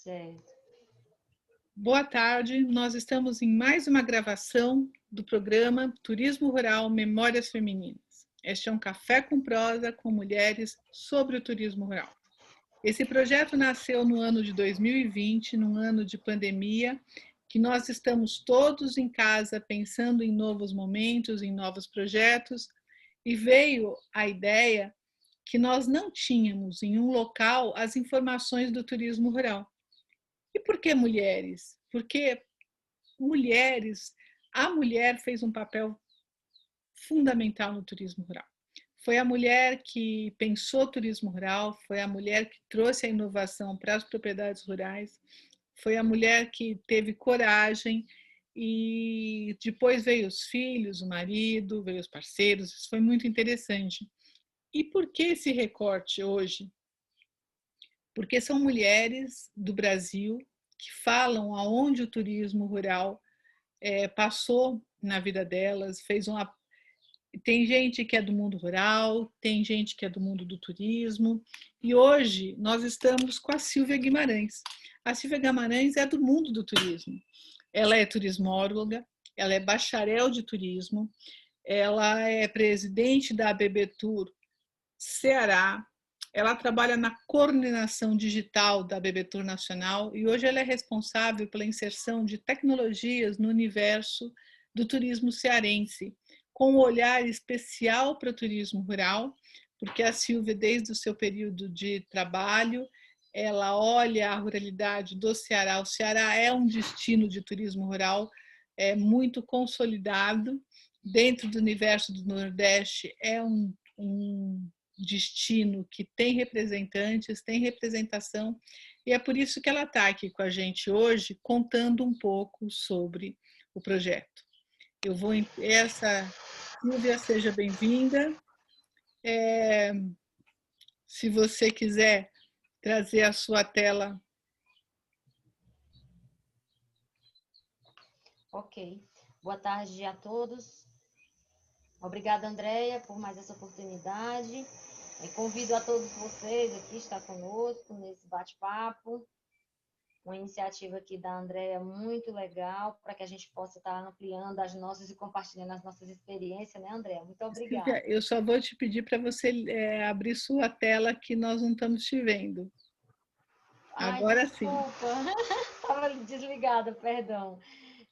Certo. Boa tarde, nós estamos em mais uma gravação do programa Turismo Rural Memórias Femininas. Este é um café com prosa com mulheres sobre o turismo rural. Esse projeto nasceu no ano de 2020, num ano de pandemia, que nós estamos todos em casa pensando em novos momentos, em novos projetos, e veio a ideia que nós não tínhamos em um local as informações do turismo rural. E por que mulheres? Porque a mulher fez um papel fundamental no turismo rural. Foi a mulher que pensou o turismo rural, foi a mulher que trouxe a inovação para as propriedades rurais, foi a mulher que teve coragem e depois veio os filhos, o marido, veio os parceiros, isso foi muito interessante. E por que esse recorte hoje? Porque são mulheres do Brasil que falam aonde o turismo rural passou na vida delas, fez uma. Tem gente que é do mundo rural, tem gente que é do mundo do turismo, e hoje nós estamos com a Silvia Guimarães. A Silvia Guimarães é do mundo do turismo. Ela é turismóloga, ela é bacharel de turismo, ela é presidente da ABB Tour Ceará, ela trabalha na coordenação digital da ABB Tour Nacional e hoje ela é responsável pela inserção de tecnologias no universo do turismo cearense, com um olhar especial para o turismo rural, porque a Silvia, desde o seu período de trabalho, ela olha a ruralidade do Ceará. O Ceará é um destino de turismo rural muito consolidado. Dentro do universo do Nordeste, é um destino que tem representantes, tem representação, e é por isso que ela está aqui com a gente hoje, contando um pouco sobre o projeto. Eu vou. Silvia, seja bem-vinda. Se você quiser trazer a sua tela. Ok. Boa tarde a todos. Obrigada, Andréia, por mais essa oportunidade. Convido a todos vocês aqui a estar conosco nesse bate-papo. Uma iniciativa aqui da Andréia muito legal, para que a gente possa estar ampliando as nossas e compartilhando as nossas experiências, né, Andréia? Muito obrigada. Silvia, eu só vou te pedir para você abrir sua tela, que nós não estamos te vendo. Ai, Agora sim. desculpa. Estava desligada, perdão.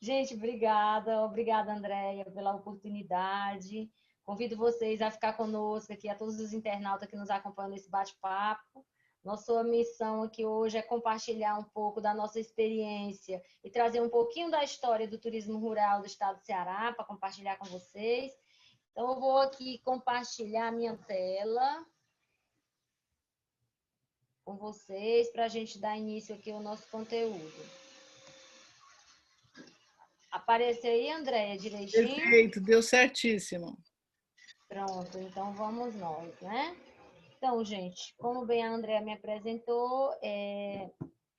Gente, obrigada. Obrigada, Andréia, pela oportunidade. Convido vocês a ficar conosco aqui, a todos os internautas que nos acompanham nesse bate-papo. Nossa missão aqui hoje é compartilhar um pouco da nossa experiência e trazer um pouquinho da história do turismo rural do estado do Ceará para compartilhar com vocês. Então, eu vou aqui compartilhar a minha tela com vocês para a gente dar início aqui ao nosso conteúdo. Apareceu aí, Andréia, direitinho? Perfeito, deu certíssimo. Pronto, então vamos nós, né? Então, gente, como bem a Andréia me apresentou,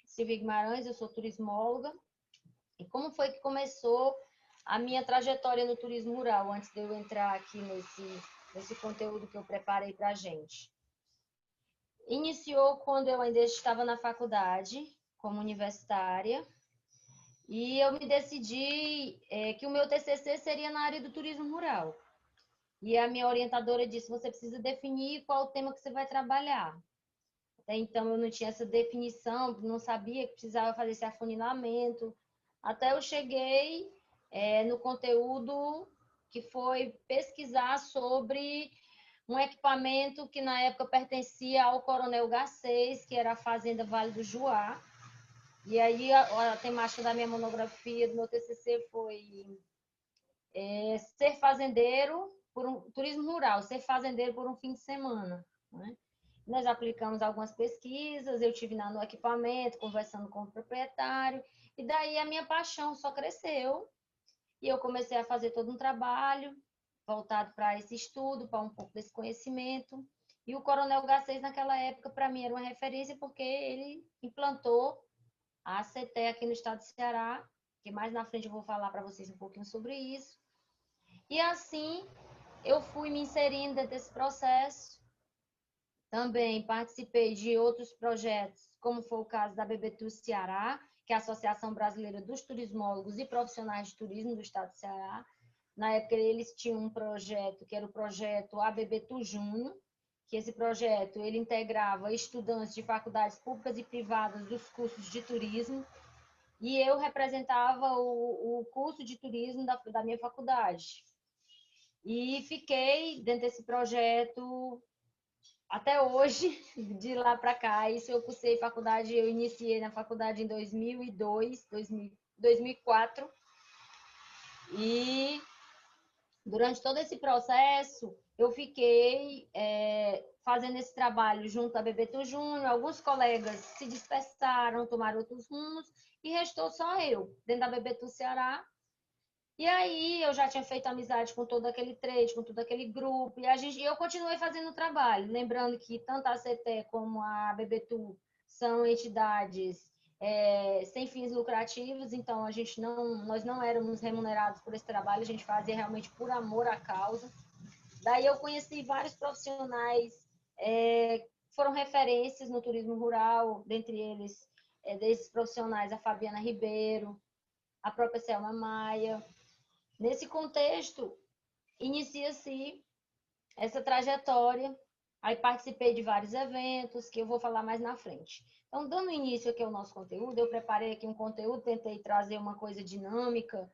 Silvia Guimarães, eu sou turismóloga. E como foi que começou a minha trajetória no turismo rural, antes de eu entrar aqui nesse conteúdo que eu preparei para a gente? Iniciou quando eu ainda estava na faculdade, como universitária, e eu me decidi que o meu TCC seria na área do turismo rural. E a minha orientadora disse: você precisa definir qual o tema que você vai trabalhar. Até então eu não tinha essa definição, não sabia que precisava fazer esse afunilamento. Até eu cheguei no conteúdo que foi pesquisar sobre um equipamento que na época pertencia ao Coronel Garcês, que era a Fazenda Vale do Juá. E aí a temática da minha monografia, do meu TCC, foi ser fazendeiro por turismo rural, ser fazendeiro por um fim de semana, né? Nós aplicamos algumas pesquisas, eu tive no equipamento, conversando com o proprietário, e daí a minha paixão só cresceu, e eu comecei a fazer todo um trabalho voltado para esse estudo, para um pouco desse conhecimento. E o Coronel Garcês, naquela época, para mim era uma referência, porque ele implantou a ACT aqui no estado do Ceará, que mais na frente eu vou falar para vocês um pouquinho sobre isso. E assim eu fui me inserindo dentro desse processo. Também participei de outros projetos como foi o caso da BBTU Ceará, que é a Associação Brasileira dos Turismólogos e Profissionais de Turismo do Estado do Ceará. Na época, eles tinham um projeto, que era o projeto ABBTU Júnior, que esse projeto ele integrava estudantes de faculdades públicas e privadas dos cursos de turismo, e eu representava o curso de turismo da minha faculdade. E fiquei dentro desse projeto até hoje, de lá para cá. Isso eu cursei faculdade, eu iniciei na faculdade em 2002, 2004. E durante todo esse processo, eu fiquei fazendo esse trabalho junto à BBTU Júnior. Alguns colegas se dispersaram, tomaram outros rumos, e restou só eu, dentro da BBTU Ceará. E aí eu já tinha feito amizade com todo aquele trade, com todo aquele grupo, e eu continuei fazendo o trabalho. Lembrando que tanto a CT como a BBTU são entidades sem fins lucrativos, então nós não éramos remunerados por esse trabalho, a gente fazia realmente por amor à causa. Daí eu conheci vários profissionais que foram referências no turismo rural, dentre eles, desses profissionais, a Fabiana Ribeiro, a própria Selma Maia. Nesse contexto, inicia-se essa trajetória. Aí participei de vários eventos, que eu vou falar mais na frente. Então, dando início aqui ao nosso conteúdo, eu preparei aqui um conteúdo, tentei trazer uma coisa dinâmica,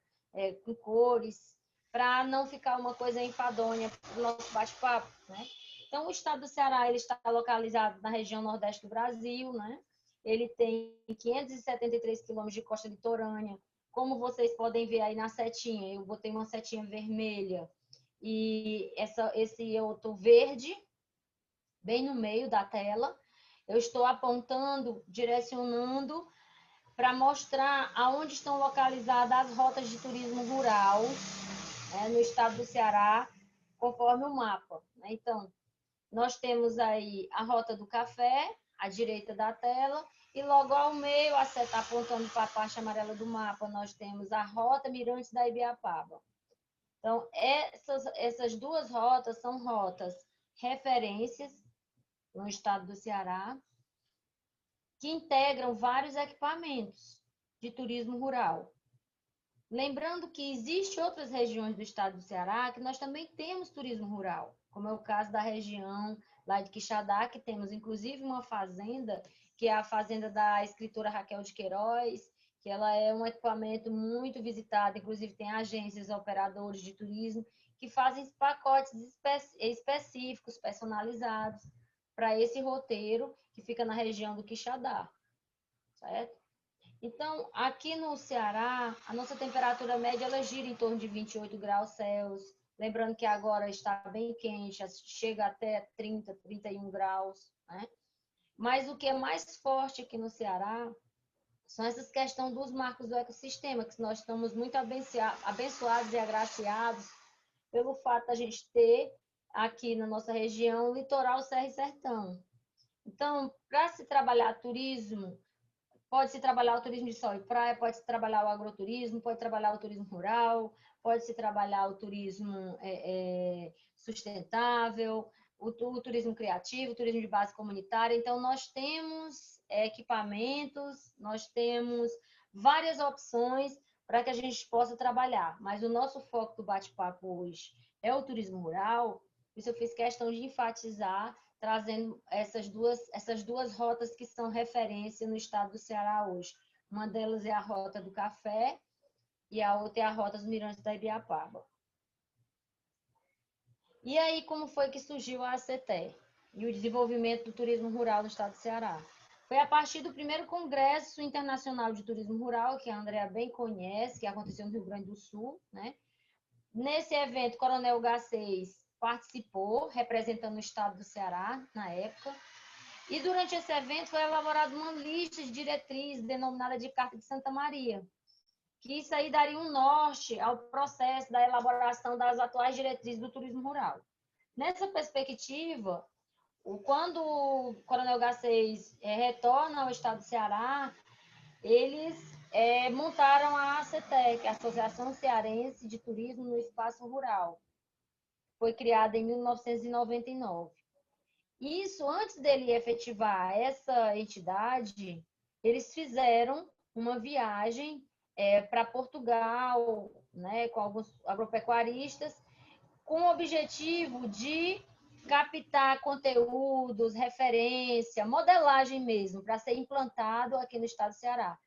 com cores, para não ficar uma coisa enfadonha para o nosso bate-papo, né? Então, o estado do Ceará ele está localizado na região nordeste do Brasil, né? Ele tem 573 quilômetros de costa litorânea. Como vocês podem ver aí na setinha, eu botei uma setinha vermelha e esse outro verde, bem no meio da tela. Eu estou apontando, direcionando para mostrar aonde estão localizadas as rotas de turismo rural, no estado do Ceará, conforme o mapa. Então, nós temos aí a Rota do Café, à direita da tela, e logo ao meio, a seta apontando para a parte amarela do mapa, nós temos a Rota Mirantes da Ibiapaba. Então, essas duas rotas são rotas referências no estado do Ceará, que integram vários equipamentos de turismo rural. Lembrando que existem outras regiões do estado do Ceará que nós também temos turismo rural, como é o caso da região lá de Quixadá, que temos inclusive uma fazenda, que é a fazenda da escritora Raquel de Queiroz, que ela é um equipamento muito visitado, inclusive tem agências, operadores de turismo, que fazem pacotes específicos, personalizados, para esse roteiro, que fica na região do Quixadá, certo? Então, aqui no Ceará, a nossa temperatura média ela gira em torno de 28 graus Celsius. Lembrando que agora está bem quente, chega até 30, 31 graus, né? Mas o que é mais forte aqui no Ceará são essas questões dos marcos do ecossistema, que nós estamos muito abençoados e agraciados pelo fato da gente ter aqui na nossa região litoral, serra e sertão. Então, para se trabalhar turismo, pode-se trabalhar o turismo de sol e praia, pode-se trabalhar o agroturismo, pode trabalhar o turismo rural, pode-se trabalhar o turismo sustentável, o turismo criativo, o turismo de base comunitária. Então, nós temos equipamentos, nós temos várias opções para que a gente possa trabalhar. Mas o nosso foco do bate-papo hoje é o turismo rural, por isso eu fiz questão de enfatizar, trazendo essas duas rotas que são referência no estado do Ceará hoje. Uma delas é a Rota do Café e a outra é a Rota dos Mirantes da Ibiapaba. E aí, como foi que surgiu a ACT e o desenvolvimento do turismo rural no estado do Ceará? Foi a partir do primeiro Congresso Internacional de Turismo Rural, que a Andrea bem conhece, que aconteceu no Rio Grande do Sul, né? Nesse evento, Coronel Garcês participou, representando o estado do Ceará, na época. E durante esse evento foi elaborada uma lista de diretrizes denominada de Carta de Santa Maria, que isso aí daria um norte ao processo da elaboração das atuais diretrizes do turismo rural. Nessa perspectiva, quando o Coronel Garcês retorna ao estado do Ceará, eles montaram a ACTEC, a Associação Cearense de Turismo no Espaço Rural. Foi criada em 1999. Isso, antes dele efetivar essa entidade, eles fizeram uma viagem para Portugal, né, com alguns agropecuaristas, com o objetivo de captar conteúdos, referência, modelagem mesmo, para ser implantado aqui no estado do Ceará.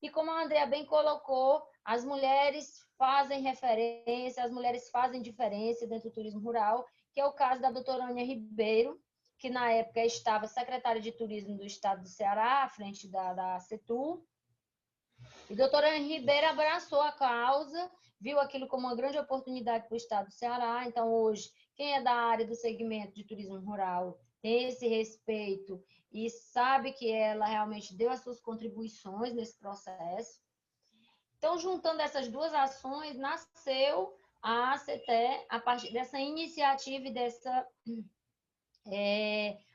E como a Andrea bem colocou, as mulheres fazem referência, as mulheres fazem diferença dentro do turismo rural, que é o caso da doutora Ania Ribeiro, que na época estava secretária de turismo do estado do Ceará, à frente da CETUR. E a doutora Ania Ribeiro abraçou a causa, viu aquilo como uma grande oportunidade para o estado do Ceará. Então, hoje, quem é da área do segmento de turismo rural tem esse respeito e sabe que ela realmente deu as suas contribuições nesse processo. Então, juntando essas duas ações, nasceu a ACT a partir dessa iniciativa e dessa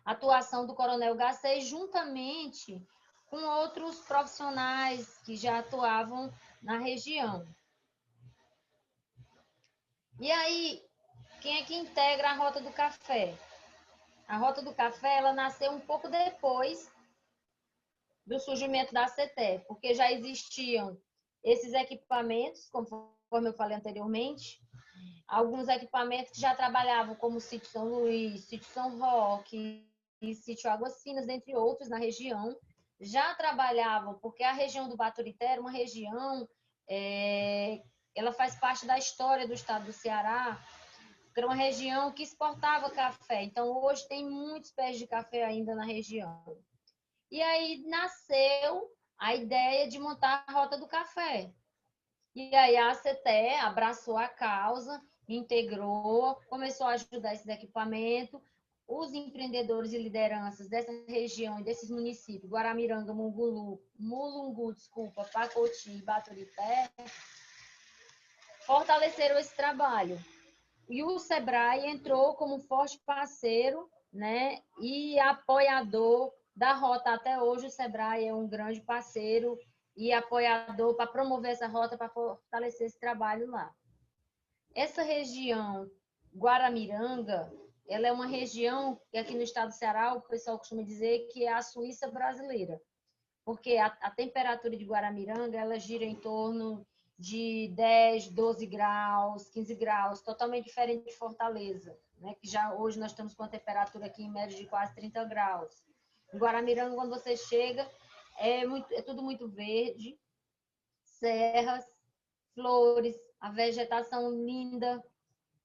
atuação do Coronel Gacei, juntamente com outros profissionais que já atuavam na região. E aí, quem é que integra a Rota do Café? A Rota do Café ela nasceu um pouco depois do surgimento da CETE, porque já existiam esses equipamentos, conforme eu falei anteriormente, alguns equipamentos que já trabalhavam, como o Sítio São Luís, Sítio São Roque e Sítio Águas Finas, dentre outros, na região, já trabalhavam, porque a região do Baturité era uma região, ela faz parte da história do estado do Ceará, era uma região que exportava café, então hoje tem muitos pés de café ainda na região. E aí nasceu a ideia de montar a Rota do Café. E aí a ACT abraçou a causa, integrou, começou a ajudar esses equipamentos. Os empreendedores e lideranças dessa região e desses municípios, Guaramiranga, Mulungu, Pacoti e Baturité, fortaleceram esse trabalho. E o Sebrae entrou como forte parceiro, né, e apoiador da rota. Até hoje o Sebrae é um grande parceiro e apoiador para promover essa rota, para fortalecer esse trabalho lá. Essa região, Guaramiranga, ela é uma região que aqui no estado do Ceará o pessoal costuma dizer que é a Suíça brasileira, porque a temperatura de Guaramiranga ela gira em torno de 10, 12 graus, 15 graus, totalmente diferente de Fortaleza, né? Que já hoje nós estamos com a temperatura aqui em média de quase 30 graus. Em Guaramiranga, quando você chega, é tudo muito verde, serras, flores, a vegetação linda,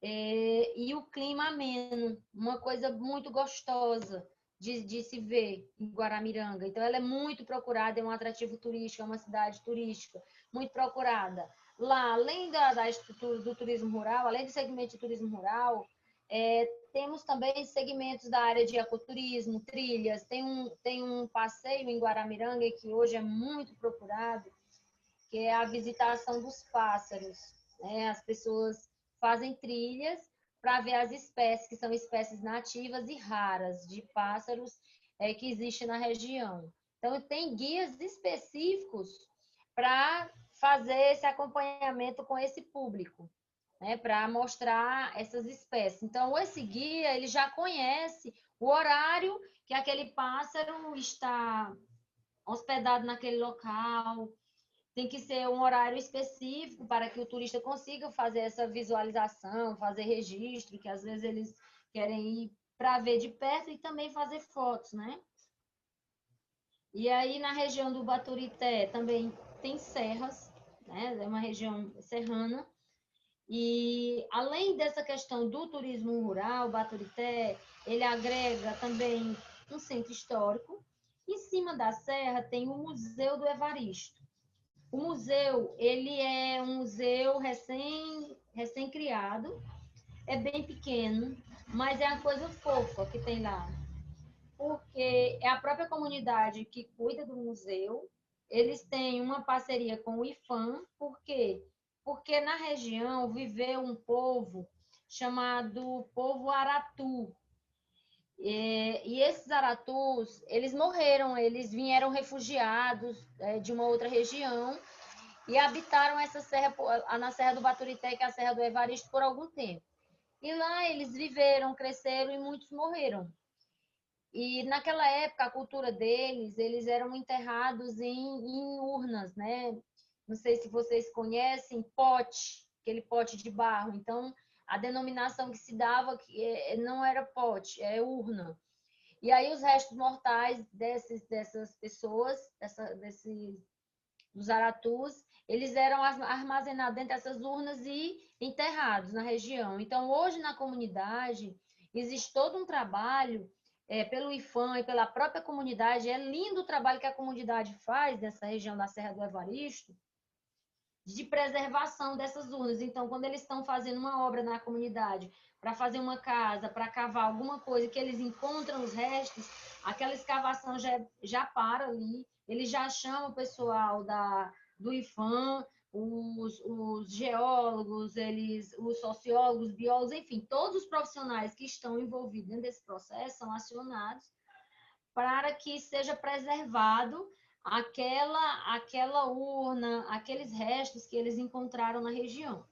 e o clima ameno, uma coisa muito gostosa de se ver em Guaramiranga. Então, ela é muito procurada, é um atrativo turístico, é uma cidade turística, muito procurada. Lá, além da estrutura do turismo rural, além do segmento de turismo rural, temos também segmentos da área de ecoturismo, trilhas. Tem um passeio em Guaramiranga que hoje é muito procurado, que é a visitação dos pássaros, né? As pessoas fazem trilhas para ver as espécies, que são espécies nativas e raras de pássaros que existem na região. Então, tem guias específicos para fazer esse acompanhamento com esse público, né? Para mostrar essas espécies. Então, esse guia ele já conhece o horário que aquele pássaro está hospedado naquele local. Tem que ser um horário específico para que o turista consiga fazer essa visualização, fazer registro, que às vezes eles querem ir para ver de perto e também fazer fotos, né? E aí na região do Baturité também tem serras, né? É uma região serrana. E além dessa questão do turismo rural, Baturité, ele agrega também um centro histórico. Em cima da serra tem o Museu do Evaristo. O museu, ele é um museu recém-criado, é bem pequeno, mas é uma coisa fofa que tem lá, porque é a própria comunidade que cuida do museu, eles têm uma parceria com o IFAM, por quê? Porque na região viveu um povo chamado povo Aratu, e esses aratus, eles morreram, eles vieram refugiados de uma outra região, e habitaram essa serra, na Serra do Baturité, que é a Serra do Evaristo, por algum tempo. E lá eles viveram, cresceram e muitos morreram. E naquela época, a cultura deles, eles eram enterrados em urnas, né? Não sei se vocês conhecem, pote, aquele pote de barro. Então, a denominação que se dava não era pote, é urna. E aí os restos mortais dessas pessoas, dos aratus, eles eram armazenados dentro dessas urnas e enterrados na região. Então, hoje na comunidade, existe todo um trabalho pelo IFAM e pela própria comunidade. É lindo o trabalho que a comunidade faz dessa região da Serra do Evaristo, de preservação dessas urnas. Então, quando eles estão fazendo uma obra na comunidade, para fazer uma casa, para cavar alguma coisa, que eles encontram os restos, aquela escavação já para ali, eles já chamam o pessoal do IFAM, os geólogos, os sociólogos, biólogos, enfim, todos os profissionais que estão envolvidos dentro desse processo são acionados para que seja preservado aquela urna, aqueles restos que eles encontraram na região.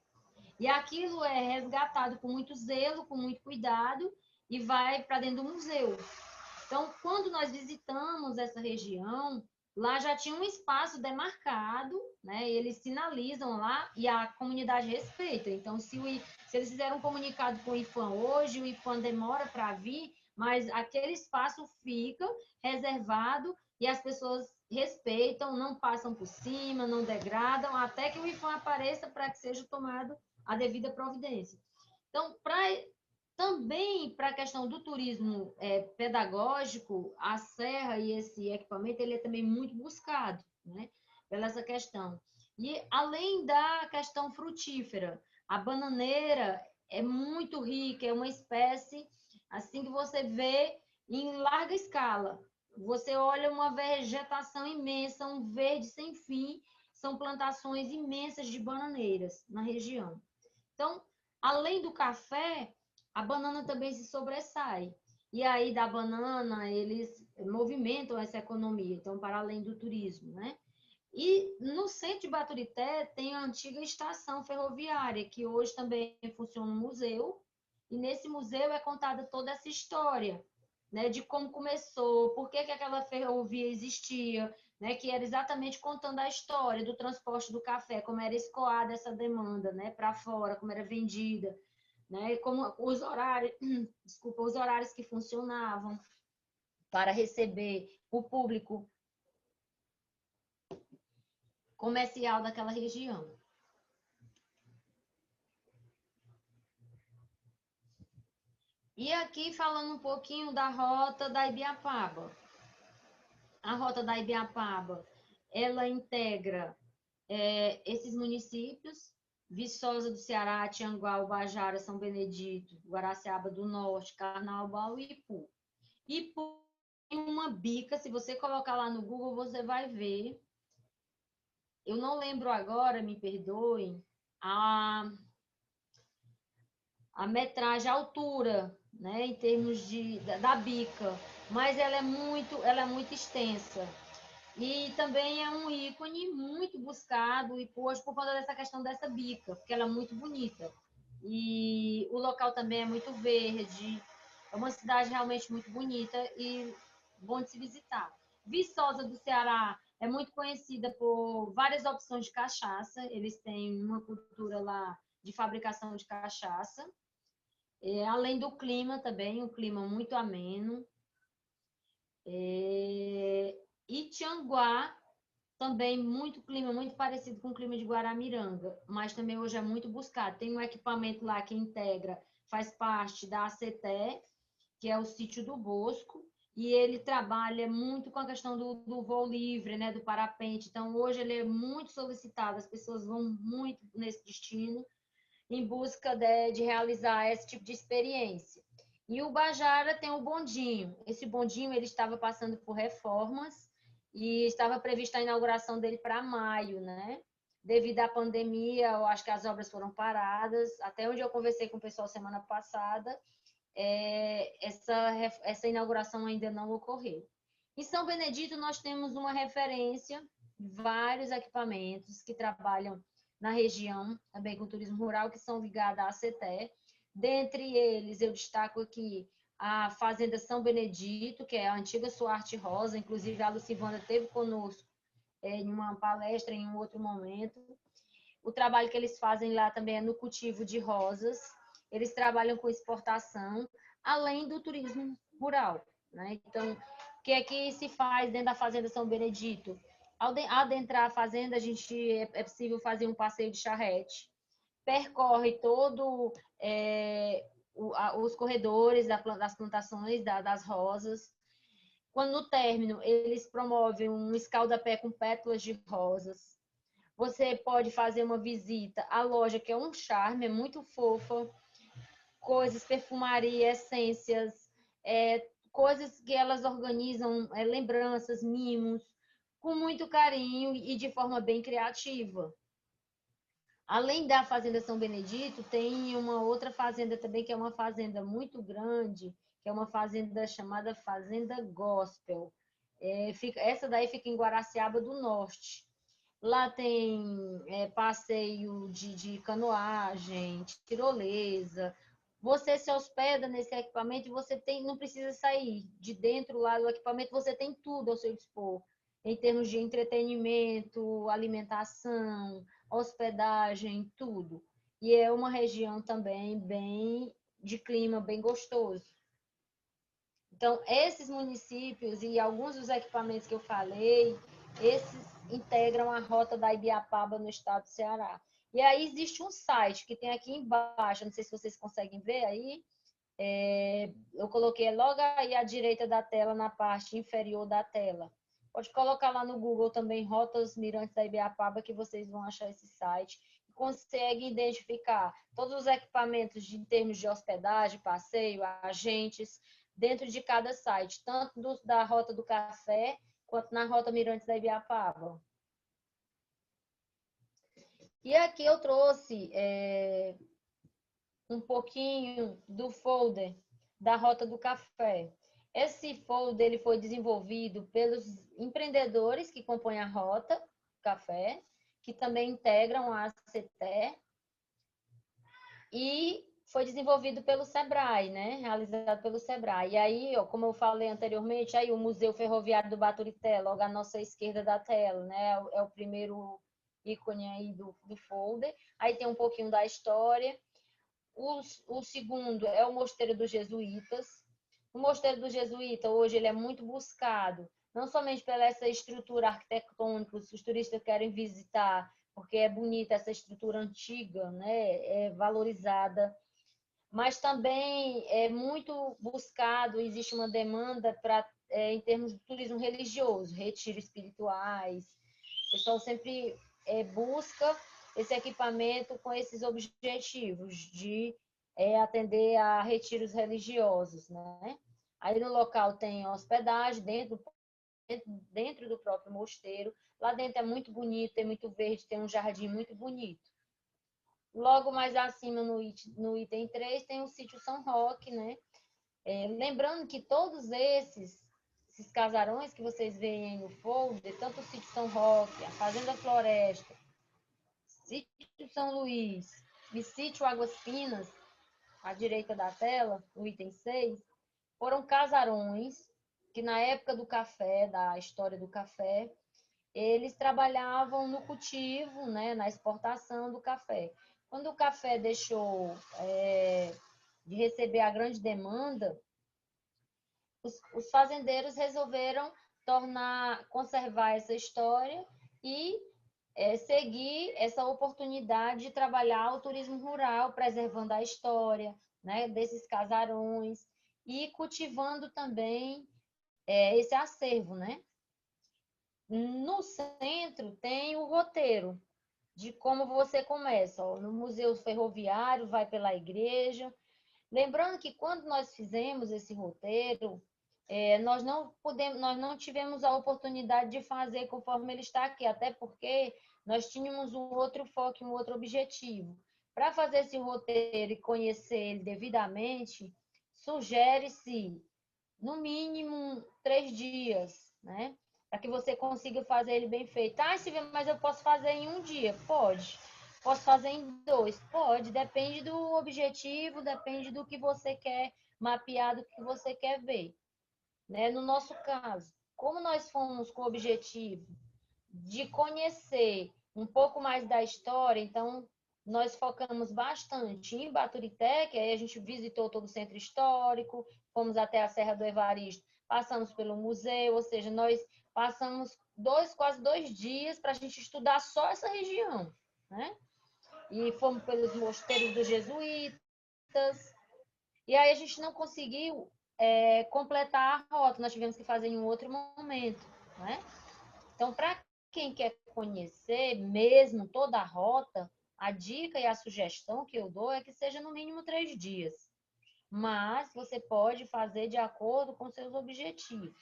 E aquilo é resgatado com muito zelo, com muito cuidado, e vai para dentro do museu. Então, quando nós visitamos essa região, lá já tinha um espaço demarcado, né? E eles sinalizam lá e a comunidade respeita. Então, se eles fizeram um comunicado com o IFAM hoje, o IFAM demora para vir, mas aquele espaço fica reservado e as pessoas respeitam, não passam por cima, não degradam, até que o IFAM apareça para que seja tomado a devida providência. Então, também para a questão do turismo pedagógico, a serra e esse equipamento ele é também muito buscado, né? Pela essa questão. E além da questão frutífera, a bananeira é muito rica, é uma espécie assim que você vê em larga escala. Você olha uma vegetação imensa, um verde sem fim, são plantações imensas de bananeiras na região. Então, além do café, a banana também se sobressai. E aí, da banana, eles movimentam essa economia, então, para além do turismo, né? E no centro de Baturité tem a antiga estação ferroviária, que hoje também funciona um museu, e nesse museu é contada toda essa história, né, de como começou, por que aquela ferrovia existia, né, que era exatamente contando a história do transporte do café, como era escoada essa demanda, né, para fora, como era vendida, né, como os horários, desculpa, os horários que funcionavam para receber o público comercial daquela região. E aqui falando um pouquinho da rota da Ibiapaba. A rota da Ibiapaba, ela integra esses municípios, Viçosa do Ceará, Tianguá, Ubajara, São Benedito, Guaraciaba do Norte, Carnaubal e Ipu. Ipu tem uma bica, se você colocar lá no Google, você vai ver. Eu não lembro agora, me perdoem, a metragem, a altura, né, em termos da bica, mas ela é muito extensa. E também é um ícone muito buscado e hoje por conta dessa questão dessa bica, porque ela é muito bonita. E o local também é muito verde, é uma cidade realmente muito bonita e bom de se visitar. Viçosa do Ceará é muito conhecida por várias opções de cachaça, eles têm uma cultura lá de fabricação de cachaça. Além do clima também, um clima muito ameno. E Tianguá, também muito clima, muito parecido com o clima de Guaramiranga, mas também hoje é muito buscado. Tem um equipamento lá que integra, faz parte da ACT, que é o Sítio do Bosco, e ele trabalha muito com a questão do voo livre, né, do parapente. Então, hoje ele é muito solicitado, as pessoas vão muito nesse destino, em busca de realizar esse tipo de experiência. E o Bajara tem o bondinho. Esse bondinho ele estava passando por reformas e estava prevista a inauguração dele para maio, né? Devido à pandemia, eu acho que as obras foram paradas. Até onde eu conversei com o pessoal semana passada, essa inauguração ainda não ocorreu. Em São Benedito, nós temos uma referência, vários equipamentos que trabalham na região, também com turismo rural, que são ligados à ACT. Dentre eles, eu destaco aqui a Fazenda São Benedito, que é a antiga Suarte Rosa, inclusive a Lucivana esteve conosco em uma palestra em um outro momento. O trabalho que eles fazem lá também é no cultivo de rosas. Eles trabalham com exportação, além do turismo rural, né? Então, o que é que se faz dentro da Fazenda São Benedito? Ao adentrar a fazenda, é possível fazer um passeio de charrete, percorre todo os corredores das plantações das rosas. Quando no término, eles promovem um escaldapé com pétalas de rosas. Você pode fazer uma visita à loja, que é um charme, é muito fofa. Coisas, perfumaria, essências, coisas que elas organizam, lembranças, mimos, com muito carinho e de forma bem criativa. Além da Fazenda São Benedito, tem uma outra fazenda também, que é uma fazenda muito grande, que é uma fazenda chamada Fazenda Gospel. Essa daí fica em Guaraciaba do Norte. Lá tem passeio de canoagem, tirolesa. Você se hospeda nesse equipamento e você não precisa sair de dentro lá do equipamento, você tem tudo ao seu dispor, em termos de entretenimento, alimentação, hospedagem, tudo. E é uma região também bem de clima bem gostoso. Então, esses municípios e alguns dos equipamentos que eu falei, esses integram a rota da Ibiapaba no estado do Ceará. E aí existe um site que tem aqui embaixo, não sei se vocês conseguem ver aí, eu coloquei logo aí à direita da tela, na parte inferior da tela. Pode colocar lá no Google também, Rotas Mirantes da Ibiapaba, que vocês vão achar esse site. Consegue identificar todos os equipamentos em termos de hospedagem, passeio, agentes, dentro de cada site, tanto da Rota do Café, quanto na Rota Mirantes da Ibiapaba. E aqui eu trouxe um pouquinho do folder da Rota do Café. Esse folder ele foi desenvolvido pelos empreendedores que compõem a Rota do Café, que também integram a ACTE, e foi desenvolvido pelo Sebrae, né? Realizado pelo Sebrae. E aí, ó, como eu falei anteriormente, aí o Museu Ferroviário do Baturité, logo à nossa esquerda da tela, né? É o primeiro ícone aí do folder. Aí tem um pouquinho da história. O segundo é o Mosteiro dos Jesuítas. O Mosteiro dos Jesuítas, hoje, ele é muito buscado, não somente pela essa estrutura arquitetônica, os turistas querem visitar, porque é bonita essa estrutura antiga, né? É valorizada, mas também é muito buscado, existe uma demanda em termos de turismo religioso, retiros espirituais. O pessoal sempre busca esse equipamento com esses objetivos de atender a retiros religiosos, né? Aí no local tem hospedagem dentro do próprio mosteiro. Lá dentro é muito bonito, tem muito verde, tem um jardim muito bonito. Logo mais acima, no item 3, tem o sítio São Roque, né? Lembrando que todos esses casarões que vocês veem aí no folder, tanto o sítio São Roque, a Fazenda Floresta, sítio São Luís e sítio Águas Finas, à direita da tela, no item 6, foram casarões que na época do café, da história do café, eles trabalhavam no cultivo, né, na exportação do café. Quando o café deixou de receber a grande demanda, os fazendeiros resolveram conservar essa história e seguir essa oportunidade de trabalhar o turismo rural, preservando a história, né, desses casarões e cultivando também esse acervo, né? No centro tem o roteiro de como você começa. Ó, no Museu Ferroviário, vai pela igreja. Lembrando que quando nós fizemos esse roteiro, nós não tivemos a oportunidade de fazer conforme ele está aqui, até porque nós tínhamos um outro foco, um outro objetivo. Para fazer esse roteiro e conhecer ele devidamente, sugere-se, no mínimo, 3 dias, né? Para que você consiga fazer ele bem feito. Ah, Silvia, mas eu posso fazer em um dia? Pode. Posso fazer em 2? Pode. Depende do objetivo, depende do que você quer mapeado o que você quer ver, né? No nosso caso, como nós fomos com o objetivo de conhecer um pouco mais da história, então nós focamos bastante em Baturité, que aí a gente visitou todo o centro histórico, fomos até a Serra do Evaristo, passamos pelo museu, ou seja, nós passamos quase 2 dias para a gente estudar só essa região, né? E fomos pelos mosteiros dos jesuítas, e aí a gente não conseguiu completar a rota, nós tivemos que fazer em um outro momento, né? Então, para quem quer conhecer mesmo toda a rota, a dica e a sugestão que eu dou é que seja no mínimo 3 dias. Mas você pode fazer de acordo com seus objetivos,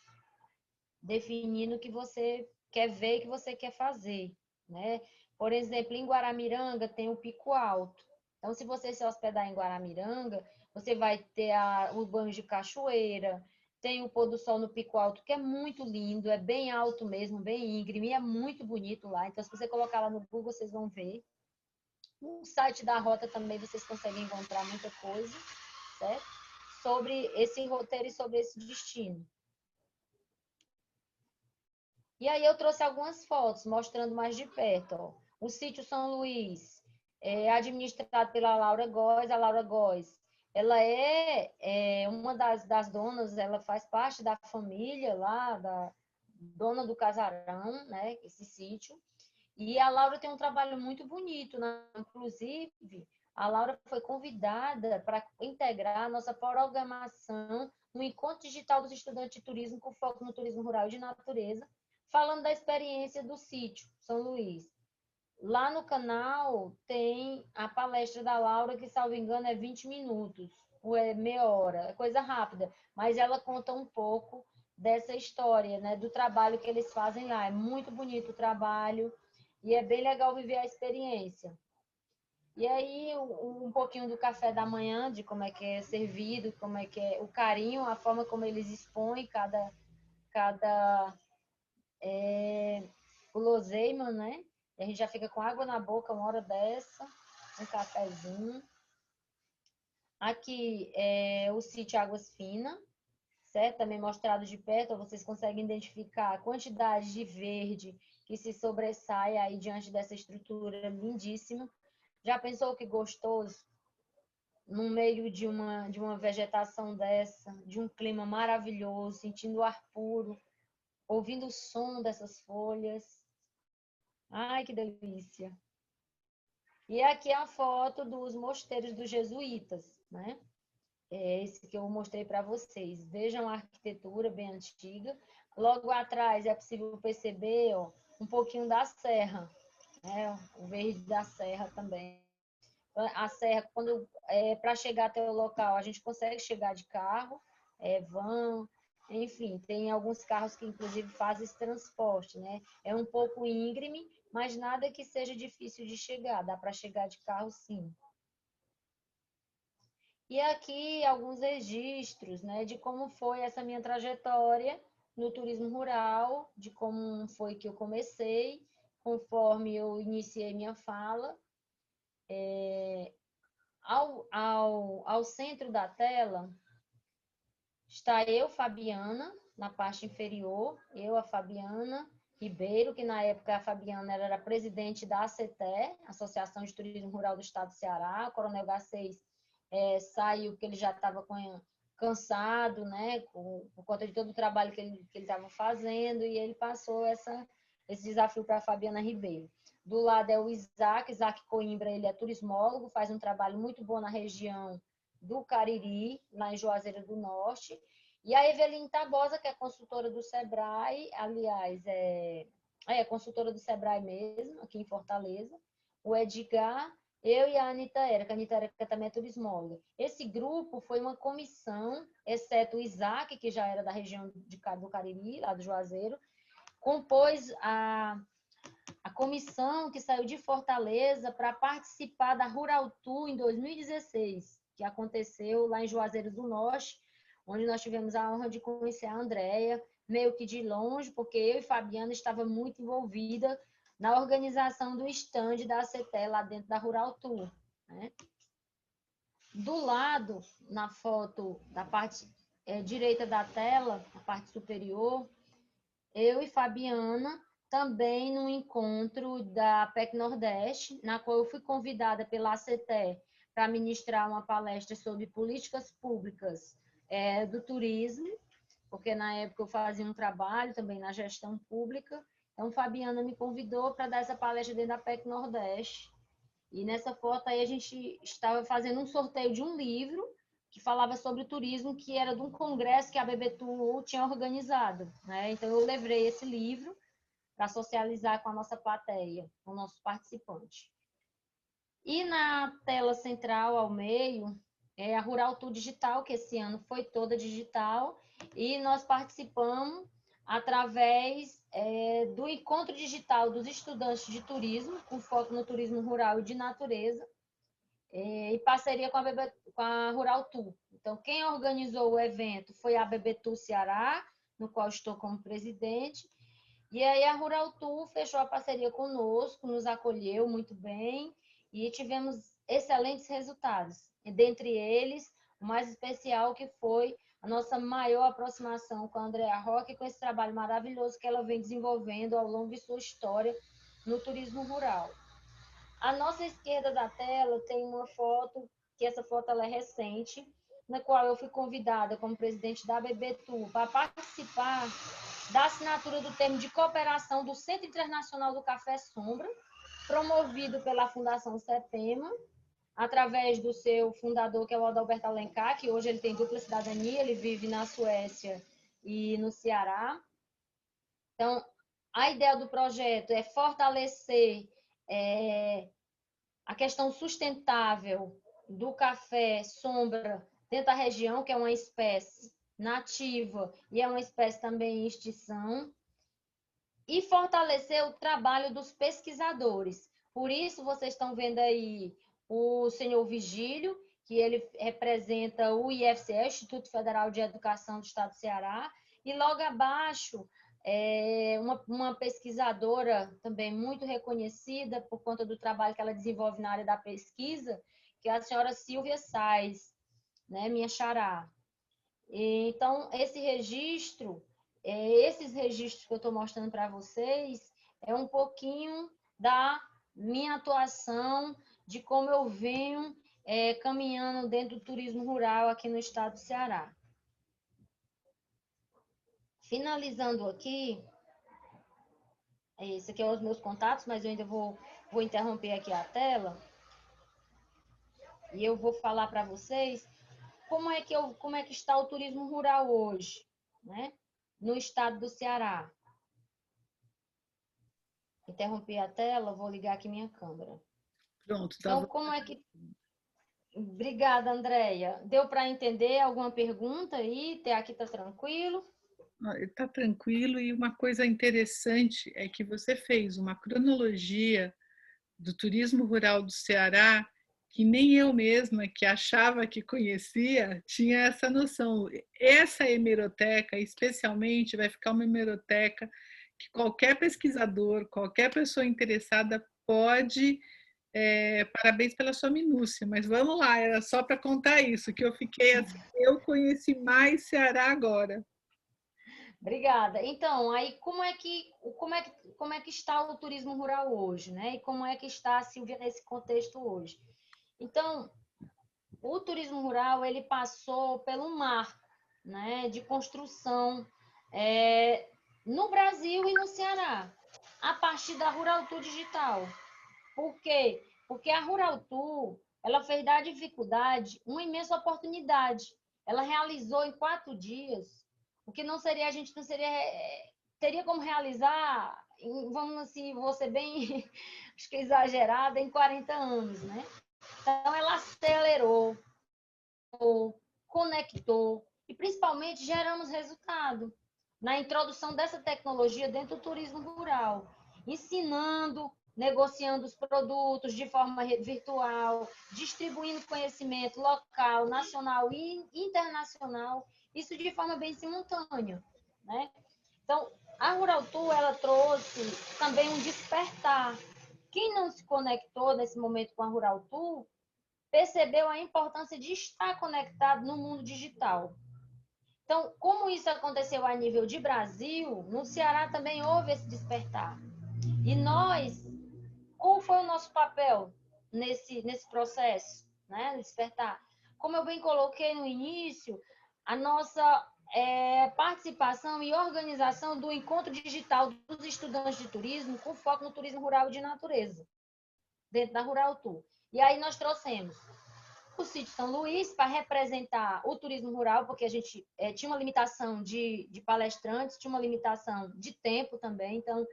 definindo o que você quer ver e o que você quer fazer, né? Por exemplo, em Guaramiranga tem o Pico Alto. Então, se você se hospedar em Guaramiranga, você vai ter o banho de cachoeira, tem o pôr do sol no Pico Alto, que é muito lindo, é bem alto mesmo, bem íngreme, é muito bonito lá. Então, se você colocar lá no Google, vocês vão ver. No site da Rota também vocês conseguem encontrar muita coisa, certo? Sobre esse roteiro e sobre esse destino. E aí eu trouxe algumas fotos mostrando mais de perto. Ó. O sítio São Luís é administrado pela Laura Góes. A Laura Góes, ela é uma das donas, ela faz parte da família lá, da dona do casarão, né, esse sítio. E a Laura tem um trabalho muito bonito, né? Inclusive, a Laura foi convidada para integrar a nossa programação no Encontro Digital dos Estudantes de Turismo, com foco no turismo rural e de natureza, falando da experiência do sítio São Luís. Lá no canal tem a palestra da Laura, que, salvo engano, é 20 minutos, ou é meia hora, é coisa rápida, mas ela conta um pouco dessa história, né, do trabalho que eles fazem lá. É muito bonito o trabalho e é bem legal viver a experiência. E aí, um pouquinho do café da manhã, de como é que é servido, como é que é o carinho, a forma como eles expõem cada guloseima, né? E a gente já fica com água na boca uma hora dessa, um cafezinho. Aqui é o sítio Águas Finas, certo? Também mostrado de perto, vocês conseguem identificar a quantidade de verde que se sobressai aí diante dessa estrutura lindíssima. Já pensou que gostoso? No meio de uma vegetação dessa, de um clima maravilhoso, sentindo o ar puro, ouvindo o som dessas folhas. Ai, que delícia! E aqui é a foto dos mosteiros dos jesuítas, né? É esse que eu mostrei para vocês. Vejam a arquitetura bem antiga. Logo atrás é possível perceber, ó, um pouquinho da serra, né? O verde da serra também. A serra, para chegar até o local, a gente consegue chegar de carro, van, enfim, tem alguns carros que inclusive fazem esse transporte, né? É um pouco íngreme, mas nada que seja difícil de chegar, dá para chegar de carro sim. E aqui alguns registros, né, de como foi essa minha trajetória no turismo rural, de como foi que eu comecei, conforme eu iniciei minha fala. Ao centro da tela está eu, Fabiana, na parte inferior, eu, a Fabiana Ribeiro, que na época a Fabiana era presidente da ACTE, Associação de Turismo Rural do Estado do Ceará. O Coronel Garcês saiu porque ele já estava cansado, né, por conta de todo o trabalho que ele estava fazendo, e ele passou esse desafio para a Fabiana Ribeiro. Do lado é o Isaac Coimbra, ele é turismólogo, faz um trabalho muito bom na região do Cariri, lá em Juazeiro do Norte. E a Eveline Tabosa, que é consultora do Sebrae, aliás, é consultora do Sebrae mesmo, aqui em Fortaleza. O Edgar, eu e a Anitta Erica. A Anitta Erica também é turismóloga. Esse grupo foi uma comissão, exceto o Isaac, que já era da região do Cariri, lá do Juazeiro, compôs a comissão que saiu de Fortaleza para participar da Rural Tour em 2016, que aconteceu lá em Juazeiro do Norte, onde nós tivemos a honra de conhecer a Andréia, meio que de longe, porque eu e Fabiana estava muito envolvida na organização do stand da ACTE lá dentro da Rural Tour, né? Do lado, na foto da parte direita da tela, a parte superior, eu e Fabiana, também no encontro da PEC Nordeste, na qual eu fui convidada pela ACTE para ministrar uma palestra sobre políticas públicas do turismo, porque na época eu fazia um trabalho também na gestão pública. Então, Fabiana me convidou para dar essa palestra dentro da PEC Nordeste. E nessa foto aí a gente estava fazendo um sorteio de um livro que falava sobre turismo, que era de um congresso que a BBTU tinha organizado, né? Então eu levei esse livro para socializar com a nossa plateia, com o nosso participante. E na tela central, ao meio, é a Rural Tour Digital, que esse ano foi toda digital, e nós participamos através do encontro digital dos estudantes de turismo, com foco no turismo rural e de natureza, em parceria com a Rural Tour. Então, quem organizou o evento foi a BBTU Ceará, no qual estou como presidente, e aí a Rural Tour fechou a parceria conosco, nos acolheu muito bem e tivemos excelentes resultados. E dentre eles, o mais especial que foi a nossa maior aproximação com a Andrea Roque, com esse trabalho maravilhoso que ela vem desenvolvendo ao longo de sua história no turismo rural. À nossa esquerda da tela tem uma foto, que essa foto ela é recente, na qual eu fui convidada como presidente da BBTU para participar da assinatura do termo de cooperação do Centro Internacional do Café Sombra, promovido pela Fundação CEPEMA, através do seu fundador, que é o Adalberto Alencar, que hoje ele tem dupla cidadania, ele vive na Suécia e no Ceará. Então, a ideia do projeto é fortalecer a questão sustentável do café sombra dentro da região, que é uma espécie nativa e é uma espécie também em extinção, e fortalecer o trabalho dos pesquisadores. Por isso, vocês estão vendo aí o senhor Vigílio, que ele representa o IFCE, Instituto Federal de Educação do Estado do Ceará, e logo abaixo uma pesquisadora também muito reconhecida por conta do trabalho que ela desenvolve na área da pesquisa, que é a senhora Silvia Sais, né, minha xará. Então, esses registros que eu estou mostrando para vocês, é um pouquinho da minha atuação, de como eu venho caminhando dentro do turismo rural aqui no estado do Ceará. Finalizando aqui, esse aqui é os meus contatos, mas eu ainda vou interromper aqui a tela e eu vou falar para vocês como é que está o turismo rural hoje, né, no estado do Ceará. Interrompi a tela, vou ligar aqui minha câmera. Pronto, então, como é que... Obrigada, Andréia. Deu para entender alguma pergunta aí? Aqui está tranquilo? Está tranquilo, e uma coisa interessante é que você fez uma cronologia do turismo rural do Ceará que nem eu mesma, que achava que conhecia, tinha essa noção. Essa hemeroteca, especialmente, vai ficar uma hemeroteca que qualquer pesquisador, qualquer pessoa interessada pode... parabéns pela sua minúcia, mas vamos lá, era só para contar isso, que eu fiquei assim, eu conheci mais Ceará agora. Obrigada. Então, aí como é que está o turismo rural hoje, né? E como é que está a Silvia nesse contexto hoje? Então, o turismo rural ele passou pelo marco, né, de construção no Brasil e no Ceará, a partir da Rural Tour Digital. Por quê? Porque a Rural Tour ela fez da dificuldade uma imensa oportunidade. Ela realizou em 4 dias o que não seria, a gente não seria, teria como realizar, vamos assim, vou ser bem, acho que exagerada, em 40 anos, né? Então, ela acelerou, conectou e, principalmente, geramos resultado na introdução dessa tecnologia dentro do turismo rural, ensinando, negociando os produtos de forma virtual, distribuindo conhecimento local, nacional e internacional, isso de forma bem simultânea, né? Então, a Rural Tour, ela trouxe também um despertar. Quem não se conectou nesse momento com a Rural Tour, percebeu a importância de estar conectado no mundo digital. Então, como isso aconteceu a nível de Brasil, no Ceará também houve esse despertar. E nós, qual foi o nosso papel nesse processo, né, despertar? Como eu bem coloquei no início, a nossa participação e organização do encontro digital dos estudantes de turismo com foco no turismo rural e de natureza, dentro da Rural Tour. E aí nós trouxemos o sítio São Luís para representar o turismo rural, porque a gente tinha uma limitação de palestrantes, tinha uma limitação de tempo também, então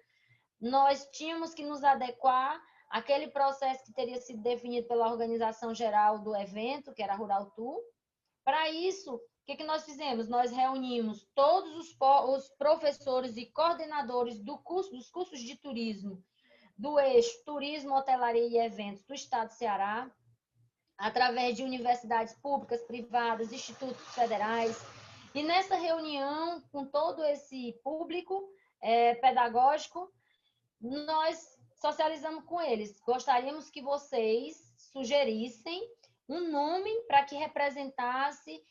nós tínhamos que nos adequar àquele processo que teria sido definido pela organização geral do evento, que era a Rural Tour. Para isso, o que nós fizemos? Nós reunimos todos os professores e coordenadores dos cursos de turismo do eixo Turismo, Hotelaria e Eventos do Estado do Ceará, através de universidades públicas, privadas, institutos federais. E nessa reunião, com todo esse público pedagógico, nós socializamos com eles. Gostaríamos que vocês sugerissem um nome para que representasse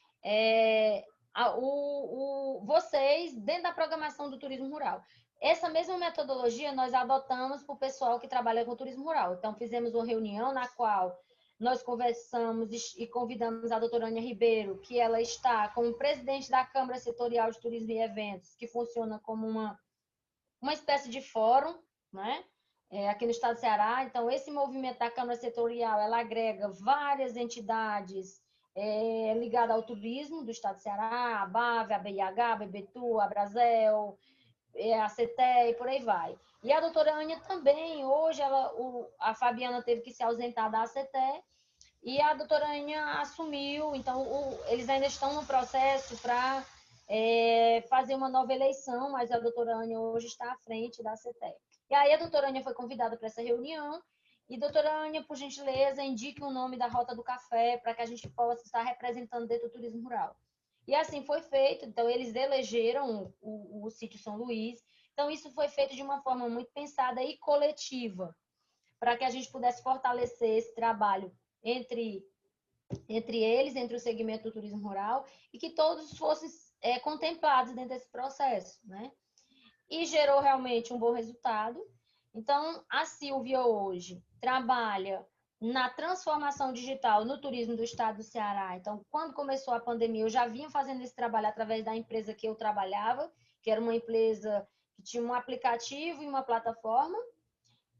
vocês dentro da programação do turismo rural. Essa mesma metodologia nós adotamos para o pessoal que trabalha com turismo rural. Então, fizemos uma reunião na qual nós conversamos e convidamos a doutora Ania Ribeiro, que ela está como presidente da Câmara Setorial de Turismo e Eventos, que funciona como uma espécie de fórum, né? Aqui no estado do Ceará. Então, esse movimento da Câmara Setorial, ela agrega várias entidades ligadas ao turismo do estado do Ceará, a BAV, a BIH, a BBTU, a Brasel, a CETE e por aí vai. E a doutora Ania também, hoje a Fabiana teve que se ausentar da CETE e a doutora Ania assumiu, então eles ainda estão no processo para fazer uma nova eleição, mas a doutora Ania hoje está à frente da CETE. E aí a doutora Ania foi convidada para essa reunião, e doutora Ania, por gentileza, indique o nome da Rota do Café para que a gente possa estar representando dentro do turismo rural. E assim foi feito, então eles elegeram o sítio São Luís, então isso foi feito de uma forma muito pensada e coletiva, para que a gente pudesse fortalecer esse trabalho entre eles, entre o segmento do turismo rural, e que todos fossem contemplados dentro desse processo, né? E gerou realmente um bom resultado. Então, a Silvia hoje trabalha na transformação digital no turismo do estado do Ceará. Então, quando começou a pandemia, eu já vinha fazendo esse trabalho através da empresa que eu trabalhava, que era uma empresa que tinha um aplicativo e uma plataforma.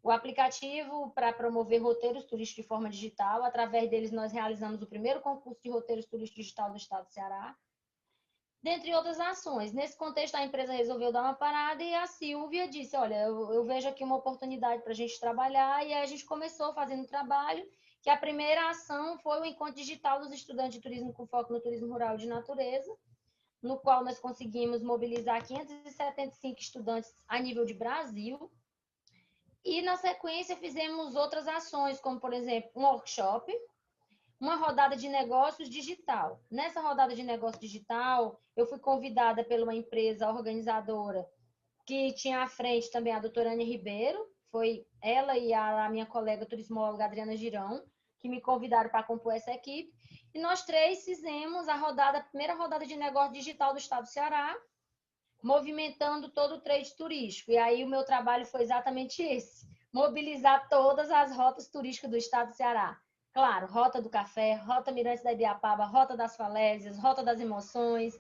O aplicativo para promover roteiros turísticos de forma digital. Através deles, nós realizamos o primeiro concurso de roteiros turísticos digital do estado do Ceará, dentre outras ações. Nesse contexto, a empresa resolveu dar uma parada e a Silvia disse, olha, eu vejo aqui uma oportunidade para a gente trabalhar, e aí a gente começou fazendo trabalho, que a primeira ação foi o encontro digital dos estudantes de turismo com foco no turismo rural de natureza, no qual nós conseguimos mobilizar 575 estudantes a nível de Brasil. E, na sequência, fizemos outras ações, como, por exemplo, um workshop, uma rodada de negócios digital. Nessa rodada de negócio digital, eu fui convidada por uma empresa organizadora que tinha à frente também a doutora Ania Ribeiro, foi ela e a minha colega turismóloga Adriana Girão, que me convidaram para compor essa equipe. E nós três fizemos a primeira rodada de negócio digital do estado do Ceará, movimentando todo o trade turístico. E aí o meu trabalho foi exatamente esse, mobilizar todas as rotas turísticas do estado do Ceará. Claro, Rota do Café, Rota Mirante da Ibiapaba, Rota das Falésias, Rota das Emoções.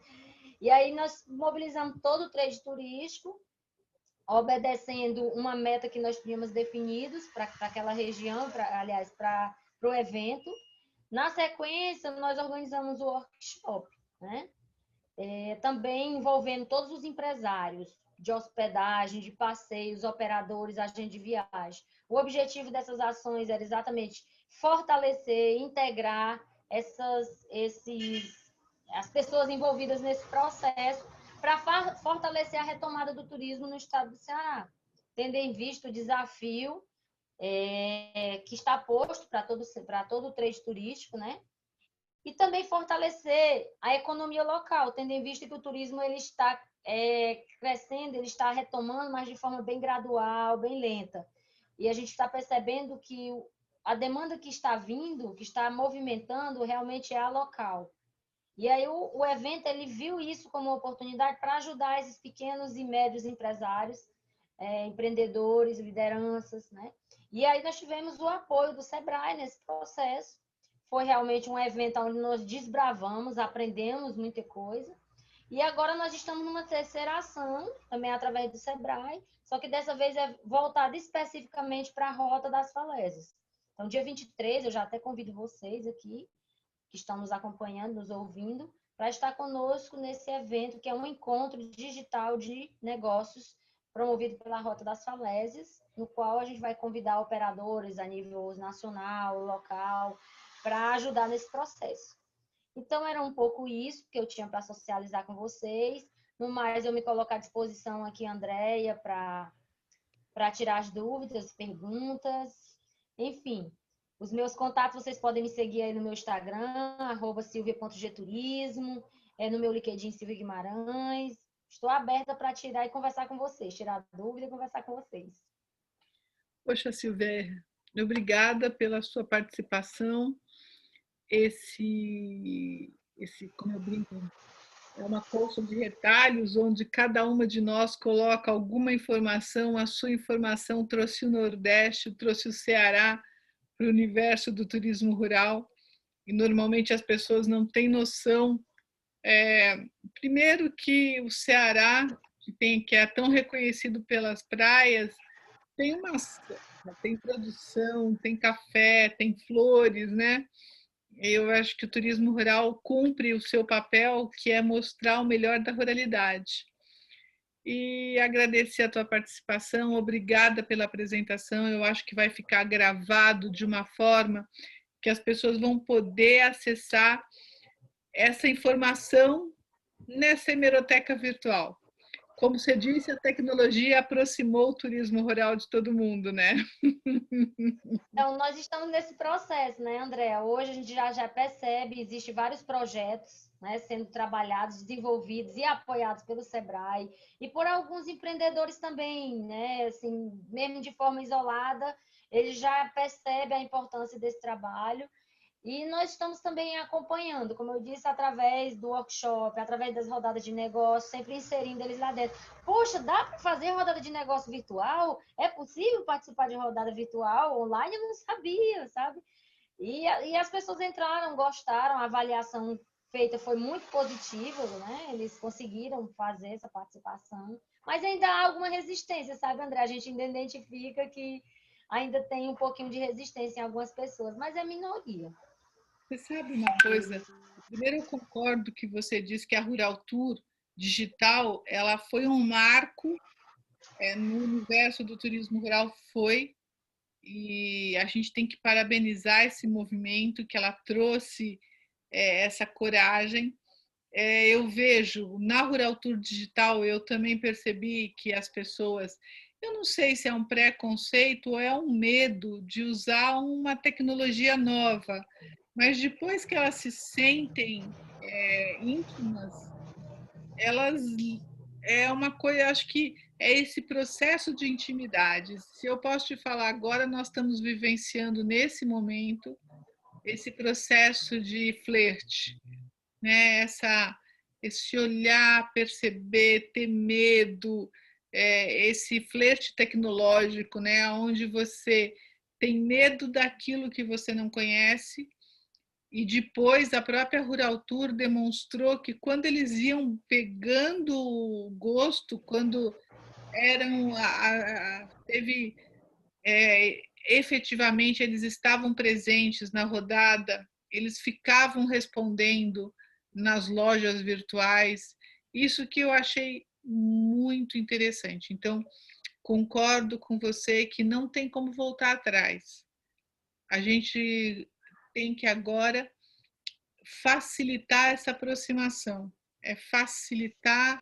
E aí nós mobilizamos todo o trade turístico, obedecendo uma meta que nós tínhamos definidos para aquela região, para o evento. Na sequência, nós organizamos o workshop, né? Também envolvendo todos os empresários de hospedagem, de passeios, operadores, agentes de viagem. O objetivo dessas ações era exatamente fortalecer, integrar as pessoas envolvidas nesse processo para fortalecer a retomada do turismo no estado do Ceará, tendo em vista o desafio que está posto para todo o trade turístico, né? E também fortalecer a economia local, tendo em vista que o turismo ele está crescendo, ele está retomando, mas de forma bem gradual, bem lenta. E a gente está percebendo que a demanda que está vindo, que está movimentando, realmente é a local. E aí o evento ele viu isso como uma oportunidade para ajudar esses pequenos e médios empresários, empreendedores, lideranças, né? E aí nós tivemos o apoio do Sebrae nesse processo. Foi realmente um evento onde nós desbravamos, aprendemos muita coisa. E agora nós estamos numa terceira ação, também através do Sebrae, só que dessa vez é voltada especificamente para a Rota das Falésias. Então, dia 23, eu já até convido vocês aqui, que estão nos acompanhando, nos ouvindo, para estar conosco nesse evento, que é um encontro digital de negócios promovido pela Rota das Falésias, no qual a gente vai convidar operadores a nível nacional, local, para ajudar nesse processo. Então, era um pouco isso que eu tinha para socializar com vocês. No mais, eu me coloco à disposição aqui, Andréia, para tirar as dúvidas, perguntas, enfim. Os meus contatos, vocês podem me seguir aí no meu Instagram, @silvia.gturismo, no meu LinkedIn, Silvia Guimarães. Estou aberta para tirar e conversar com vocês, tirar dúvida e conversar com vocês. Poxa, Silvéria, obrigada pela sua participação. Como eu brinco, é uma colcha de retalhos onde cada uma de nós coloca alguma informação. A sua informação trouxe o Nordeste, trouxe o Ceará para o universo do turismo rural. E normalmente as pessoas não têm noção. Primeiro que o Ceará, que é tão reconhecido pelas praias, tem produção, tem café, tem flores, né? Eu acho que o turismo rural cumpre o seu papel, que é mostrar o melhor da ruralidade. E agradecer a tua participação, obrigada pela apresentação. Eu acho que vai ficar gravado de uma forma que as pessoas vão poder acessar essa informação nessa hemeroteca virtual. Como você disse, a tecnologia aproximou o turismo rural de todo mundo, né? Então, nós estamos nesse processo, né, Andréa? Hoje a gente já percebe, existem vários projetos, né, sendo trabalhados, desenvolvidos e apoiados pelo Sebrae e por alguns empreendedores também, né, assim, mesmo de forma isolada, eles já percebem a importância desse trabalho. E nós estamos também acompanhando, como eu disse, através do workshop, através das rodadas de negócio, sempre inserindo eles lá dentro. Poxa, dá para fazer rodada de negócio virtual? É possível participar de rodada virtual online? Eu não sabia, sabe? E as pessoas entraram, gostaram, a avaliação feita foi muito positiva, né? Eles conseguiram fazer essa participação, mas ainda há alguma resistência, sabe, André? A gente ainda identifica que ainda tem um pouquinho de resistência em algumas pessoas, mas é minoria. Você sabe uma coisa? Primeiro, eu concordo que você disse que a Rural Tour digital ela foi um marco no universo do turismo rural, e a gente tem que parabenizar esse movimento que ela trouxe, essa coragem. Eu vejo na Rural Tour digital, eu também percebi que as pessoas, eu não sei se é um preconceito ou é um medo de usar uma tecnologia nova, mas depois que elas se sentem íntimas, elas é uma coisa, acho que é esse processo de intimidade. Se eu posso te falar agora, nós estamos vivenciando nesse momento esse processo de flerte, né? Esse olhar, perceber, ter medo, esse flerte tecnológico, né? Onde você tem medo daquilo que você não conhece. E depois a própria Rural Tour demonstrou que quando eles iam pegando o gosto, quando teve efetivamente eles estavam presentes na rodada, eles ficavam respondendo nas lojas virtuais. Isso que eu achei muito interessante. Então, concordo com você que não tem como voltar atrás. A gente tem que agora facilitar essa aproximação, facilitar,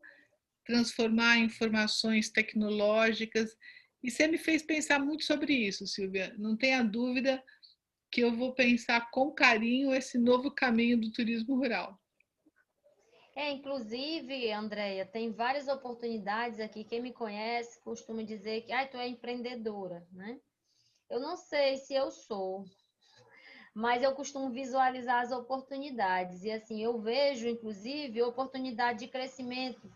transformar informações tecnológicas. E você me fez pensar muito sobre isso, Silvia. Não tenha dúvida que eu vou pensar com carinho esse novo caminho do turismo rural. Inclusive, Andréia, tem várias oportunidades aqui. Quem me conhece costuma dizer que tu é empreendedora, né? Eu não sei se eu sou, mas eu costumo visualizar as oportunidades. E assim, eu vejo, inclusive, oportunidade de crescimento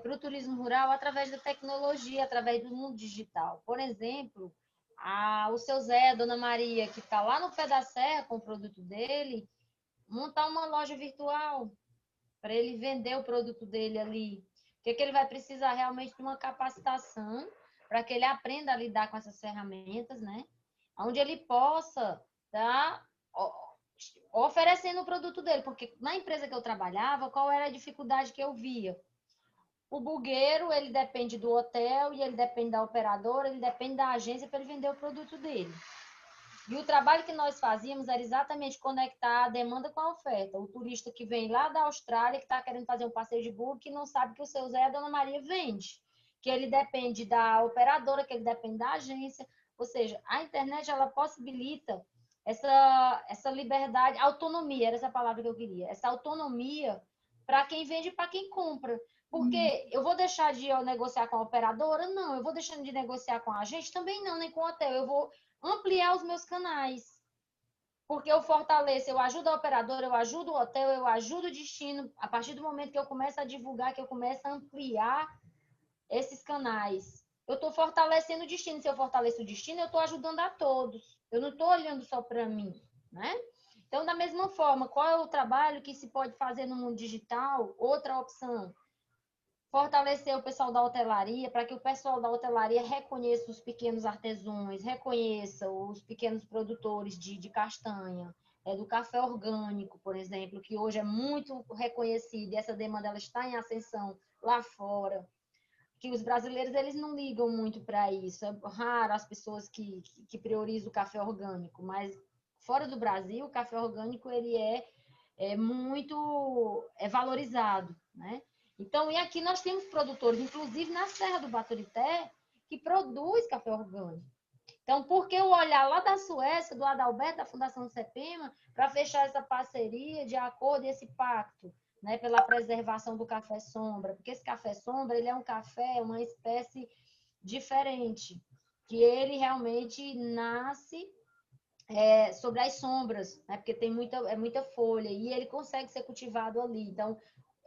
para o turismo rural através da tecnologia, através do mundo digital. Por exemplo, o seu Zé, a Dona Maria, que está lá no pé da serra com o produto dele, montar uma loja virtual para ele vender o produto dele ali. O que ele vai precisar realmente de uma capacitação para que ele aprenda a lidar com essas ferramentas, né? Onde ele possa estar oferecendo o produto dele, porque na empresa que eu trabalhava, qual era a dificuldade que eu via? O bugueiro, ele depende do hotel e ele depende da operadora, ele depende da agência para ele vender o produto dele. E o trabalho que nós fazíamos era exatamente conectar a demanda com a oferta. O turista que vem lá da Austrália, que está querendo fazer um passeio de bug, que não sabe que o seu Zé e a Dona Maria vende. Que ele depende da operadora, que ele depende da agência. Ou seja, a internet, ela possibilita essa liberdade, autonomia, era essa palavra que eu queria. Essa autonomia para quem vende e para quem compra. Porque eu vou deixar de negociar com a operadora? Não. Eu vou deixando de negociar com a agente? Também não, nem com o hotel. Eu vou ampliar os meus canais. Porque eu fortaleço, eu ajudo a operadora, eu ajudo o hotel, eu ajudo o destino. A partir do momento que eu começo a divulgar, que eu começo a ampliar esses canais, eu estou fortalecendo o destino. Se eu fortaleço o destino, eu estou ajudando a todos. Eu não estou olhando só para mim, né? Então, da mesma forma, qual é o trabalho que se pode fazer no mundo digital? Outra opção, fortalecer o pessoal da hotelaria, para que o pessoal da hotelaria reconheça os pequenos artesãos, reconheça os pequenos produtores de castanha, do café orgânico, por exemplo, que hoje é muito reconhecido e essa demanda ela está em ascensão lá fora. Que os brasileiros eles não ligam muito para isso, é raro as pessoas que priorizam o café orgânico, mas fora do Brasil, o café orgânico ele é muito valorizado, né? Então, e aqui nós temos produtores, inclusive na Serra do Baturité, que produz café orgânico. Então, por que eu olhar lá da Suécia, do Adalberto, da Fundação CEPEMA, para fechar essa parceria de acordo, esse pacto, né, pela preservação do café sombra? Porque esse café sombra, ele é um café, uma espécie diferente, que ele realmente nasce sobre as sombras, né, porque tem muita folha, e ele consegue ser cultivado ali. Então,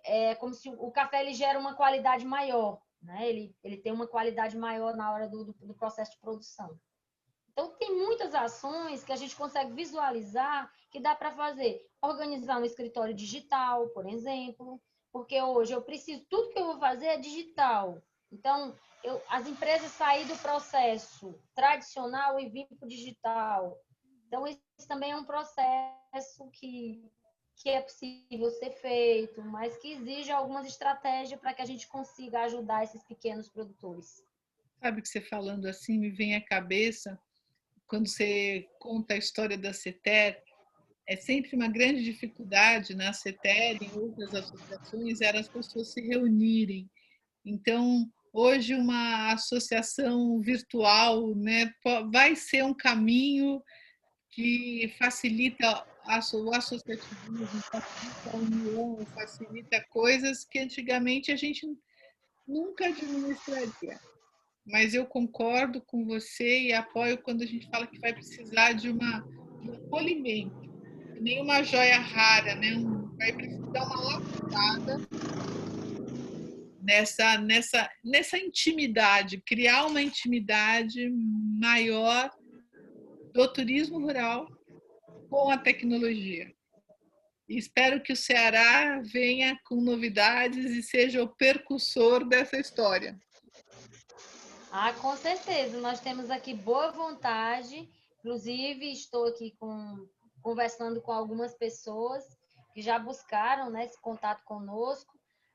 é como se o café ele gera uma qualidade maior, né? Ele tem uma qualidade maior na hora do processo de produção. Então, tem muitas ações que a gente consegue visualizar que dá para fazer. Organizar um escritório digital, por exemplo, porque hoje eu preciso, tudo que eu vou fazer é digital. Então, as empresas saírem do processo tradicional e vir para o digital. Então, isso também é um processo que é possível ser feito, mas que exige algumas estratégias para que a gente consiga ajudar esses pequenos produtores. Sabe que você falando assim me vem à cabeça, quando você conta a história da CETER, é sempre uma grande dificuldade na CETER e em outras associações era as pessoas se reunirem. Então, hoje uma associação virtual, né, vai ser um caminho que facilita o associativismo, facilita a união, facilita coisas que antigamente a gente nunca administraria. Mas eu concordo com você e apoio quando a gente fala que vai precisar de um polimento, nem uma joia rara, né? Vai precisar uma lapidada nessa intimidade, criar uma intimidade maior do turismo rural com a tecnologia. E espero que o Ceará venha com novidades e seja o percussor dessa história. Ah, com certeza. Nós temos aqui boa vontade. Inclusive, estou aqui conversando com algumas pessoas que já buscaram, né, esse contato conosco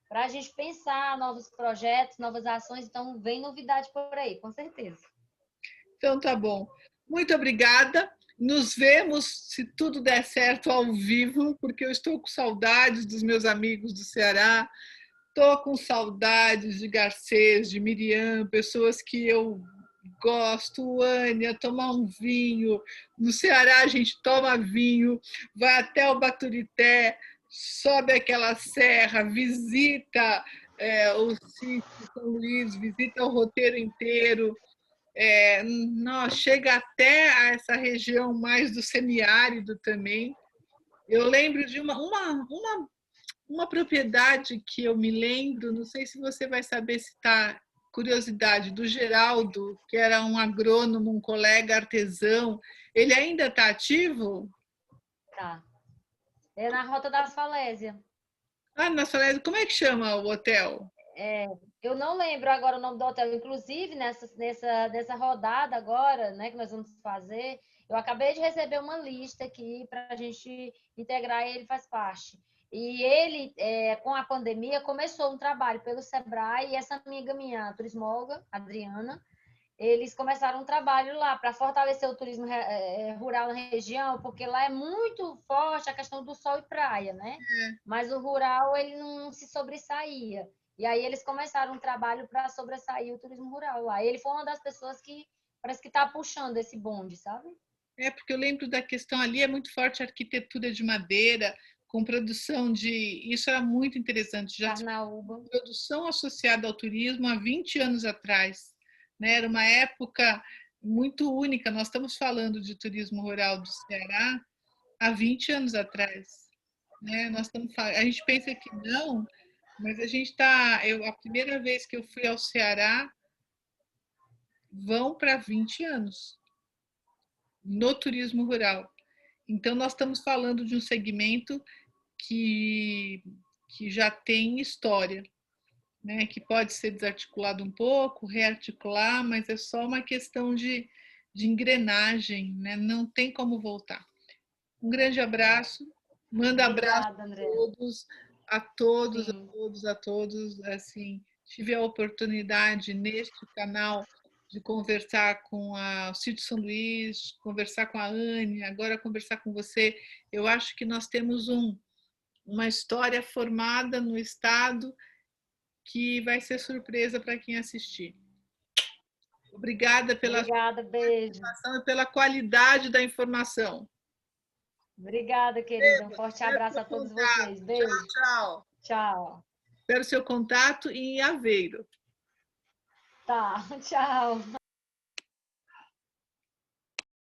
para a gente pensar novos projetos, novas ações. Então, vem novidade por aí, com certeza. Então, tá bom. Muito obrigada. Nos vemos, se tudo der certo, ao vivo, porque eu estou com saudades dos meus amigos do Ceará. Estou com saudades de Garcês, de Miriam, pessoas que eu gosto, Ânia, tomar um vinho. No Ceará a gente toma vinho, vai até o Baturité, sobe aquela serra, visita o sítio São Luís, visita o roteiro inteiro. Não, chega até a essa região mais do semiárido também. Eu lembro de uma propriedade que eu me lembro, não sei se você vai saber se está curiosidade, do Geraldo, que era um agrônomo, um colega artesão. Ele ainda está ativo? Tá. É na Rota das Falésias. Ah, na Salésio, como é que chama o hotel? É, eu não lembro agora o nome do hotel. Inclusive, nessa rodada agora, né, que nós vamos fazer, eu acabei de receber uma lista aqui para a gente integrar e ele faz parte. E ele, com a pandemia, começou um trabalho pelo Sebrae e essa amiga minha, a turismóloga, Adriana, eles começaram um trabalho lá para fortalecer o turismo rural na região, porque lá é muito forte a questão do sol e praia, né? Mas o rural ele não se sobressaía. E aí eles começaram um trabalho para sobressair o turismo rural lá. E ele foi uma das pessoas que parece que está puxando esse bonde, sabe? Porque eu lembro da questão ali, é muito forte a arquitetura de madeira, com produção de. Isso era muito interessante, já se Carnaúba. produção associada ao turismo há 20 anos atrás. Né? Era uma época muito única. Nós estamos falando de turismo rural do Ceará há 20 anos atrás. Né? A gente pensa que não, mas a gente está. A primeira vez que eu fui ao Ceará vão para 20 anos no turismo rural. Então, nós estamos falando de um segmento que, que já tem história, né? Que pode ser desarticulado um pouco, rearticular, mas é só uma questão de engrenagem, né? Não tem como voltar. Um grande abraço, manda abraço Obrigada, André. a todos, a Sim. todos, a todos. Assim, tive a oportunidade neste canal de conversar com a Sítio São Luís, conversar com a Anne, agora conversar com você. Eu acho que nós temos uma história formada no Estado que vai ser surpresa para quem assistir. Obrigada pela Obrigada, beijo. participação e pela qualidade da informação. Obrigada, querida. Um forte abraço a todos vocês. Tchau, Beijo. tchau. Tchau. Espero seu contato em Aveiro. Tá, tchau.